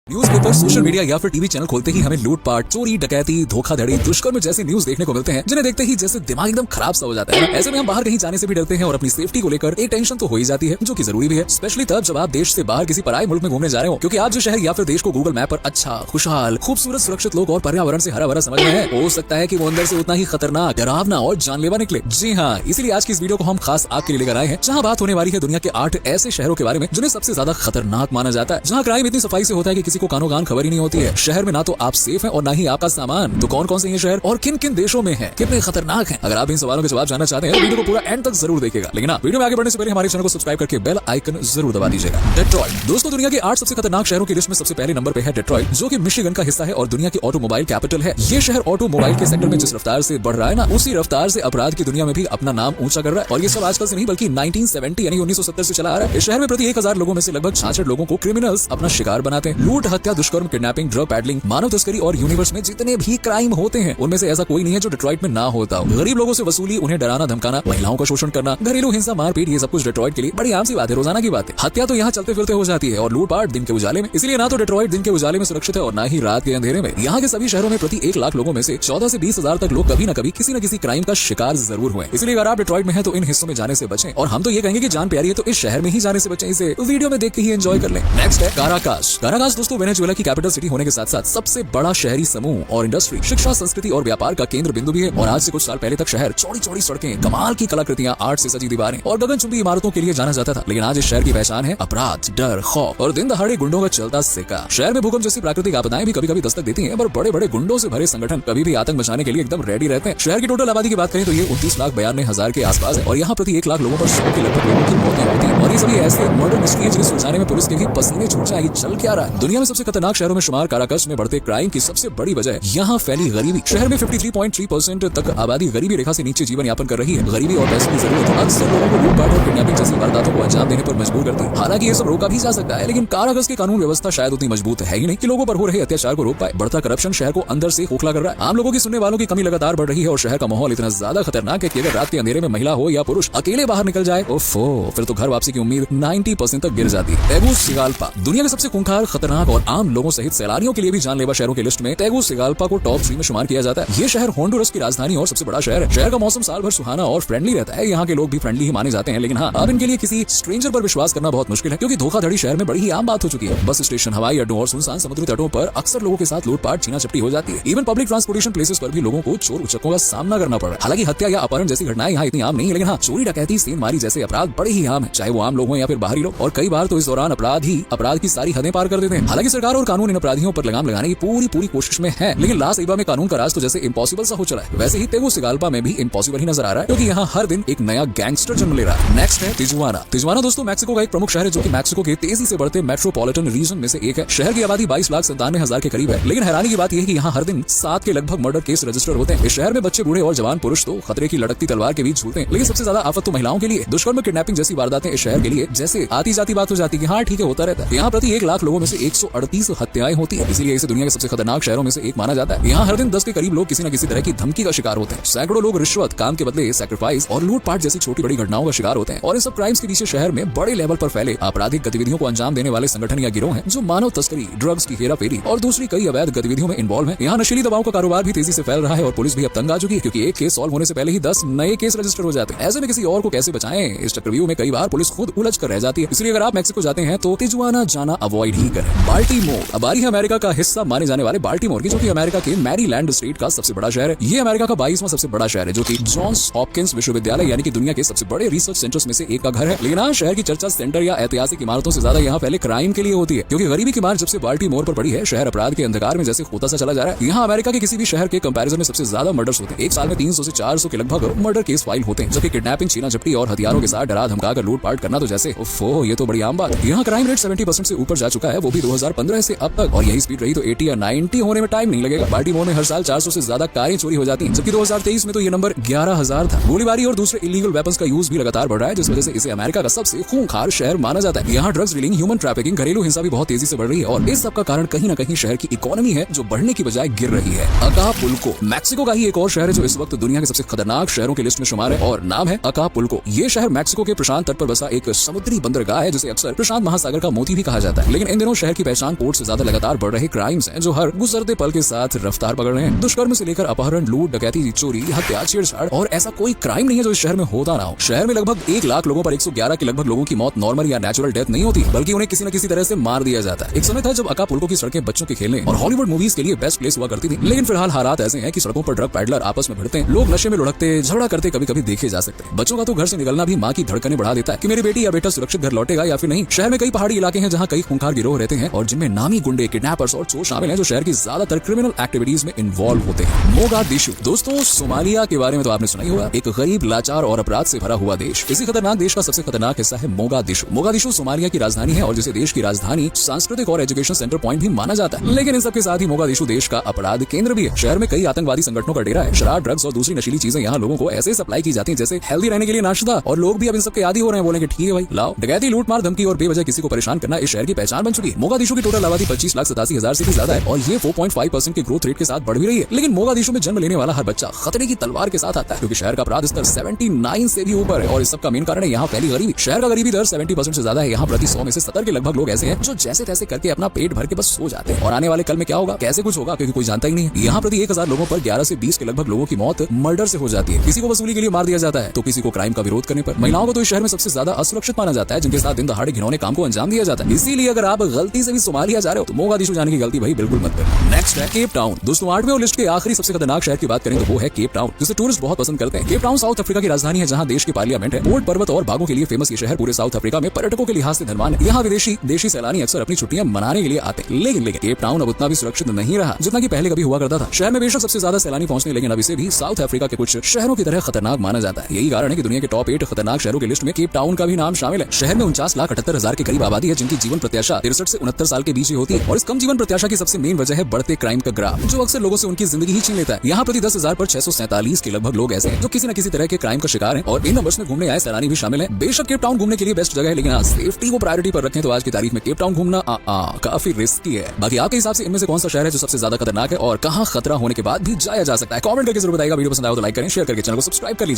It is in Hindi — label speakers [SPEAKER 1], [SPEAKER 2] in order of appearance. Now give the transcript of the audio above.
[SPEAKER 1] न्यूज़पेपर, सोशल मीडिया या फिर टीवी चैनल खोलते ही हमें लूटपाट, चोरी, डकैती, धोखाधड़ी, दुष्कर्म जैसे न्यूज देखने को मिलते हैं जिन्हें देखते ही जैसे दिमाग एकदम खराब सा हो जाता है। ऐसे में हम बाहर कहीं जाने से भी डरते हैं और अपनी सेफ्टी को लेकर एक टेंशन तो हो ही जाती है, जो कि जरूरी भी है, स्पेशली तब जब आप देश से बाहर किसी पराये मुल्क में घूमने जा रहे हो। क्योंकि आप जो शहर या फिर देश को गूगल मैप पर अच्छा, खुशहाल, खूबसूरत, सुरक्षित लोग और पर्यावरण से हरा भरा समझ रहे हैं, हो सकता है कि वो अंदर से उतना ही खतरनाक, डरावना और जानलेवा निकले। जी हाँ, इसीलिए आज की इस वीडियो को हम खास आपके लिए लेकर आए हैं, जहाँ बात होने वाली है दुनिया के 8 ऐसे शहरों के बारे में जिन्हें सबसे ज्यादा खतरनाक माना जाता है, जहाँ क्राइम इतनी सफाई से होता है कि किसी को कानो कान खबर ही नहीं होती है। शहर में ना तो आप सेफ हैं और ना ही आपका सामान। तो कौन कौन से ये शहर और किन किन देशों में हैं, कितने खतरनाक हैं? अगर आप इन सवालों के जवाब जानना चाहते हैं तो वीडियो को पूरा एंड तक जरूर देखिएगा। लेकिन वीडियो में आगे बढ़ने से पहले हमारे चैनल को सब्सक्राइब करके बेल आइकन जरूर दबा दीजिएगा। डेट्रॉइट दोस्तों, दुनिया के 8 सबसे खतरनाक शहरों की लिस्ट में सबसे पहले नंबर पे है डेट्रॉइट, जो कि मिशिगन का हिस्सा है और दुनिया की ऑटोमोबाइल कैपिटल है। ये शहर ऑटोमोबाइल के सेक्टर में जिस रफ्तार से बढ़ रहा है ना, उसी रफ्तार से अपराध की दुनिया में भी अपना नाम ऊंचा कर रहा है। और ये सब आजकल से नहीं बल्कि 1970 यानी 1970 से चला आ रहा है। इस शहर में प्रति 1000 लोगों में से लगभग 66 लोगों को क्रिमिनल्स अपना शिकार बनाते हैं। लूट, हत्या, दुष्कर्म, किडनैपिंग, ड्रग पैडलिंग, मानव तस्करी और यूनिवर्स में जितने भी क्राइम होते हैं उनमें से ऐसा कोई नहीं है जो डेट्रॉइट में ना होता हो। गरीब लोगों से वसूली, उन्हें डराना धमकाना, महिलाओं का शोषण करना, घरेलू हिंसा, मारपीट, ये सब कुछ डेट्रॉइट के लिए बड़ी आम सी बात है, रोजाना की बात है। हत्या तो यहाँ चलते फिरते हो जाती है और लूटपाट दिन के उजाले में। इसलिए ना तो डेट्रॉइट दिन के उजाले में सुरक्षित है और ना ही रात के अंधेरे में। यहाँ के सभी शहरों में प्रति 1 लाख लोगों में से 14 से 20 हजार तक लोग कभी न कभी किसी न किसी क्राइम का शिकार जरूर हुए। इसलिए अगर आप डेट्रॉइट में हैं तो इन हिस्सों में जाने से बचें। और हम तो ये कहेंगे कि जान प्यारी है तो इस शहर में ही जाने से बचें, इसे वीडियो में देख के ही एंजॉय कर लें। नेक्स्ट है काराकास। काराकास दोस्तों वेनेजुएला की कैपिटल सिटी होने के साथ साथ सबसे बड़ा शहरी समूह और इंडस्ट्री, शिक्षा, संस्कृति और व्यापार का केंद्र बिंदु भी है। और आज से कुछ साल पहले तक शहर चौड़ी चौड़ी सड़कें, कमाल की कलाकृतियां, आर्ट से सजी दीवारें और गगनचुंबी इमारतों के लिए जाना जाता था। लेकिन आज इस शहर की पहचान है अपराध, डर, खौफ और दिन दहाड़े गुंडों का चलता सिक्का। शहर में भूकंप जैसी प्राकृतिक आपदाएं भी कभी कभी दस्तक देती हैं, पर बड़े बड़े गुंडों से भरे संगठन कभी भी आतंक मचाने के लिए एकदम रेडी रहते हैं। शहर की टोटल आबादी की बात करें तो ये 29,92,000 के आसपास है और यहाँ प्रति 1 लाख लोगों पर 100 के लगभग लोगों की मौतें होती हैं। और ये सभी ऐसे मर्डर मिस्ट्री है जिन्हें सुलझाने में पुलिस के भी पसीने छूट जाएगी, चल क्या रहा है। दुनिया में सबसे खतरनाक शहरों में शुमार काराकस में बढ़ते क्राइम की सबसे बड़ी वजह यहाँ फैली गरीबी। शहर में 53.3% तक आबादी गरीबी रेखा से नीचे जीवन यापन कर रही है। गरीबी और पैसे की जरूरत अक्सर लोगों को लूटपाट और किडनैपिंग जैसी वारदातों को अंजाम देने पर मजबूर करती है। हालांकि ये सब रोका भी जा सकता है, लेकिन काराकस की कानून व्यवस्था शायद उतनी मजबूत है ही नहीं कि लोगों पर हो रहे अत्याचार को रोक पाए। बढ़ता करप्शन शहर को अंदर से खोखला कर रहा है। आम लोगों की सुनने वालों की कमी लगातार बढ़ रही है और शहर का माहौल इतना ज्यादा खतरनाक है कि अगर रात के अंधेरे में महिला हो या पुरुष अकेले बाहर निकल जाए, ओफो, फिर तो घर वापसी की उम्मीद 90% तक गिर जाती है। तेगुसिगाल्पा दुनिया के सबसे खूंखार, खतरनाक और आम लोगों सहित सैलानियों के लिए भी जानलेवा शहरों की लिस्ट में तेगुसिगाल्पा को टॉप 3 में शुमार किया जाता है। ये शहर होंडुरस की राजधानी और सबसे बड़ा शहर है। शहर का मौसम साल भर सुहाना और फ्रेंडली रहता है। यहाँ के लोग भी फ्रेंडली ही माने जाते हैं। लेकिन हाँ, अब इनके लिए किसी स्ट्रेंजर पर विश्वास करना बहुत मुश्किल है, क्योंकि धोखाधड़ी शहर में बड़ी ही आम बात हो चुकी है। बस स्टेशन, हवाई अड्डों और सुनसान समुद्री तटों पर अक्सर लोगों के साथ लूटपाट, छीना झपटी हो जाती है। इवन पब्लिक ट्रांसपोर्टेशन प्लेसेस पर भी लोगों को चोर उचक्कों का सामना करना पड़ रहा है। हालांकि हत्या या अपहरण जैसी घटनाएं यहाँ इतनी आम नहीं है, लेकिन हाँ, चोरी, डकैती, सेंधमारी जैसे अपराध बड़े ही आम है, चाहे वो आम लोग हो या फिर बाहरी लोग। और कई बार तो इस दौरान अपराध की सारी हदें पार कर देते हैं। हालांकि सरकार और कानून इन अपराधियों पर लगाम लगाने की पूरी कोशिश में है, लेकिन ला सीबा में कानून का राज तो जैसे इम्पॉसिबल सा हो चला है, वैसे ही तेगुसिगाल्पा में भी इम्पॉसिबल ही नजर आ रहा है, क्योंकि यहाँ हर दिन एक नया गैंगस्टर जन्म ले रहा है। नेक्स्ट है तिजुआना। तिजुआना दोस्तों मैक्सिको का एक प्रमुख शहर है, जो कि मैक्सिको के तेजी से बढ़ते मेट्रोपॉलिटन रीजन में से एक है। शहर की आबादी 22,97,000 के करीब है। लेकिन हैरानी की बात यह है कि यहाँ हर दिन 7 के लगभग मर्डर केस रजिस्टर होते हैं। इस शहर में बच्चे, बूढ़े और जवान पुरुष तो खतरे की लड़कती तलवार के बीच झूलते हैं। लेकिन सबसे ज्यादा आफत तो महिलाओं के लिए। दुष्कर्म, किडनैपिंग जैसी वारदातें इस शहर के लिए जैसे आती जाती बात हो जाती है। हाँ ठीक है, होता रहता है। यहाँ प्रति 1 लाख लोगों में से 138 हत्याएं होती है। इसीलिए इसे दुनिया के सबसे खतरनाक शहरों में से एक माना जाता है। यहाँ हर दिन 10 के करीब लोग किसी न किसी तरह की धमकी का शिकार होते हैं। सैकड़ों लोग रिश्वत, काम के बदले सैक्रिफाइस और लूटपाट जैसी छोटी बड़ी घटनाओं का शिकार होते हैं। और इन सब क्राइम्स के पीछे शहर में बड़े लेवल पर फैले आपराधिक गतिविधियों को अंजाम देने वाले संगठन या गिरोह हैं, जो मानव तस्करी, ड्रग्स की हेराफेरी और दूसरी कई अवैध गतिविधियों में इन्वॉल्व हैं। यहाँ नशीली दवाओं का कारोबार भी तेजी से फैल रहा है और पुलिस भी अब तंग आ चुकी है, क्योंकि एक केस सॉल्व होने से पहले ही 10 नए केस रजिस्टर हो जाते हैं। ऐसे में किसी और को कैसे बचाएं, इस चक्रव्यूह में कई बार पुलिस खुद उलझ कर रह जाती है। इसलिए अगर आप मैक्सिको जाते हैं तो तिजुआना जाना अवॉइड ही करें। बाल्टीमोर। अब बारी है अमेरिका का हिस्सा माने जाने वाले बाल्टीमोर की, जो कि अमेरिका के मैरीलैंड स्टेट का सबसे बड़ा शहर है। ये अमेरिका का 22वां सबसे बड़ा शहर है, जो कि जॉन्स हॉपकिंस विश्वविद्यालय यानी कि दुनिया के सबसे बड़े रिसर्च सेंटर्स में से एक का घर है। लेकिन हाँ, शहर की चर्चा सेंटर या ऐतिहासिक इमारतों से ज्यादा यहाँ पहले क्राइम के लिए होती है, क्योंकि गरीबी की मार जब से बाल्टीमोर पर पड़ी है, शहर अपराध के अंधकार में जैसे खोता सा चला जा रहा है। यहाँ अमेरिका के किसी भी शहर के कंपैरिजन में सबसे ज्यादा मर्डर्स होते हैं। एक साल में 300 से 400 के लगभग मर्डर केस फाइल होते हैं, जबकि किडनैपिंग, छीना झपटी और हथियारों के साथ डरा धमका कर लूटपाट करना तो जैसे ओफो, ये तो बड़ी आम बात। यहाँ क्राइम रेट 70% से ऊपर जा चुका है, वो भी 2015 से अब तक। और यही स्पीड रही तो 80 या 90 होने में टाइम नहीं लगेगा। बाल्टीमोर में हर साल 400 से ज्यादा कारें चोरी हो जाती हैं, जबकि 2023 में तो ये नंबर 11,000 था। गोलीबारी और दूसरे इलीगल वेपन्स का यूज भी लगातार बढ़ रहा है, जिस वजह से इसे अमेरिका का सबसे खूंखार शहर माना जाता है। यहाँ ड्रग्स डीलिंग, ह्यूमन ट्रैफिकिंग, घरेलू हिंसा भी बहुत तेजी से बढ़ रही है और इस सब का कारण कहीं न कहीं शहर की इकोनॉमी है, जो बढ़ने की बजाय गिर रही है। अकापुल्को मैक्सिको का ही एक और शहर है, जो इस वक्त दुनिया के सबसे खतरनाक शहरों की लिस्ट में शुमार है और नाम है अकापुल्को। ये शहर मैक्सिको के प्रशांत तट पर बसा एक समुद्री बंदरगाह है, जिसे अक्सर प्रशांत महासागर का मोती भी कहा जाता है। लेकिन इन दिनों शहर की पहचान पोर्ट से ज्यादा लगातार बढ़ रहे क्राइम्स हैं जो हर गुजरते पल के साथ रफ्तार पकड़ रहे हैं। दुष्कर्म से लेकर अपहरण, लूट, डकैती, चोरी, हत्या, छेड़छाड़ और ऐसा कोई क्राइम नहीं है जो इस शहर में होता ना हो। शहर में लगभग 1 लाख लोगों पर 111 के लगभग लोगों की मौत नॉर्मल या नेचुरल डेथ नहीं होती, बल्कि उन्हें किसी न किसी तरह से मार दिया जाता है। एक समय था जब अकापुल्को की सड़कें बच्चों के खेलने और हॉलीवुड मूवीज के लिए बेस्ट प्लेस हुआ करती थी, लेकिन फिलहाल हालात ऐसे हैं कि सड़कों पर ड्रग पैडलर आपस में भिड़ते हैं, लोग नशे में लुढ़कते, झगड़ा करते कभी कभी देखे जा सकते हैं। बच्चों का तो घर से निकलना भी माँ की धड़कनें बढ़ा देता है कि मेरी बेटी या बेटा सुरक्षित घर लौटेगा या फिर नहीं। शहर में कई पहाड़ी इलाके हैं जहाँ कई खूंखार गिरोह रहते हैं और जिनमें नामी गुंडे, किडनैपर्स और चोर शामिल हैं जो शहर की ज्यादातर क्रिमिनल एक्टिविटीज में इन्वॉल्व होते हैं। मोगादिशु दोस्तों, सोमालिया के बारे में तो आपने सुना ही होगा, एक गरीब, लाचार और अपराध से भरा हुआ देश। इसी खतरनाक देश का सबसे खतरनाक हिस्सा है मोगादिशु। मोगादिशु सोमालिया की राजधानी है और जिसे देश की राजधानी, सांस्कृतिक और एजुकेशन सेंटर पॉइंट भी माना जाता है। लेकिन इन सबके साथ ही मोगादिशु देश का अपराध केंद्र भी है। शहर में कई आतंकवादी संगठनों का डेरा है। शराब, ड्रग्स और दूसरी नशीली चीजें यहाँ लोगों को ऐसे सप्लाई की जाती हैं जैसे हेल्दी रहने के लिए नाश्ता, और लोग भी अब इन सबके आदी हो रहे हैं। बोलेंगे ठीक है भाई लाओ। डकैती, लूटमार, धमकी और बेवजह किसी को परेशान करना इस शहर की पहचान बन चुकी है। मोगादिशु की टोटल आबादी 25,87,000 से भी ज्यादा है और ये 4.5% के ग्रोथ रेट के साथ बढ़ भी रही है। लेकिन मोगादिशु में जन्म लेने वाला हर बच्चा खतरे की तलवार के साथ आता है, क्योंकि शहर का अपराध स्तर 79 से भी ऊपर है और इस सब का मेन कारण है यहाँ फैली गरीबी। शहर का गरीबी दर 70% से ज्यादा है। यहाँ प्रति 100 में से 70 के लगभग लोग ऐसे हैं जो जैसे तैसे करके अपना पेट भर के बस सो जाते हैं और आने वाले कल में क्या होगा, कैसे कुछ होगा, क्योंकि कोई जानता ही नहीं है। यहाँ प्रति 1000 लोगों पर 11 से 20 के लगभग लोगों की मौत मर्डर से हो जाती है। किसी को वसूली के लिए मार दिया जाता है तो किसी को क्राइम का विरोध करने पर। महिलाओं को तो इस शहर में सबसे ज्यादा असुरक्षित माना जाता है, जिनके साथ दिन दहाड़े घिनौने काम को अंजाम दिया जाता है। इसीलिए अगर आप गलती से भी सोमालिया जा रहे हो तो मोगादिशु जाने की गलती भाई बिल्कुल मत करो। नेक्स्ट है केप टाउन। दोस्तों 8वें और लिस्ट के आखिरी सबसे खतरनाक शहर की बात करें तो वो है केप टाउन, जिसे टूरिस्ट बहुत पसंद करते हैं। केप टाउन साउथ अफ्रीका की राजधानी है जहाँ देश की पार्लियामेंट है। ऊंट, पर्वत और बाघों के लिए फेमस ये शहर पूरे साउथ अफ्रीका में पर्यटकों के लिहाज से धनवान है। यहाँ विदेशी देशी सैलानी अक्सर अपनी छुट्टियां मनाने के लिए आते हैं। लेकिन केप टाउन अब उतना भी सुरक्षित नहीं रहा जितना कि पहले कभी हुआ करता था। शहर में बेशक सबसे ज्यादा सैलानी पहुंचते, लेकिन अब इसे भी साउथ अफ्रीका के कुछ शहरों की तरह खतरनाक माना जाता है। यही कारण है कि दुनिया के टॉप 8 खतरनाक शहरों की लिस्ट में केप टाउन का भी नाम शामिल है। शहर में 49,78,000 के करीब आबादी है, जिनकी जीवन प्रत्याशा 63 से 69 साल के बीच ही होती है। और इस कम जीवन प्रत्याशा की सबसे मेन वजह है बढ़ते क्राइम का ग्राफ, जो अक्सर लोगों से उनकी जिंदगी ही छीन लेता है। यहाँ प्रति 10,000 पर 647 के लगभग लोग ऐसे हैं जो किसी न किसी तरह के क्राइम का शिकार हैं और इन नंबर्स में घूमने आए सैलानी भी शामिल हैं। बेशक केप टाउन घूमने के लिए बेस्ट जगह है, लेकिन सेफ्टी को प्रायोरिटी पर रखें तो आज की तारीख में केप टाउन घूमना काफी रिस्की है। बाकी आपके हिसाब से इनमें से कौन सा शहर है जो सबसे ज्यादा खतरनाक है और कहाँ खतरा होने के बाद भी जाया जा सकता है? कमेंट करके जरूर बताइएगा। वीडियो पसंद आया तो लाइक करें, शेयर करके चैनल को सब्सक्राइब कर लीजिए।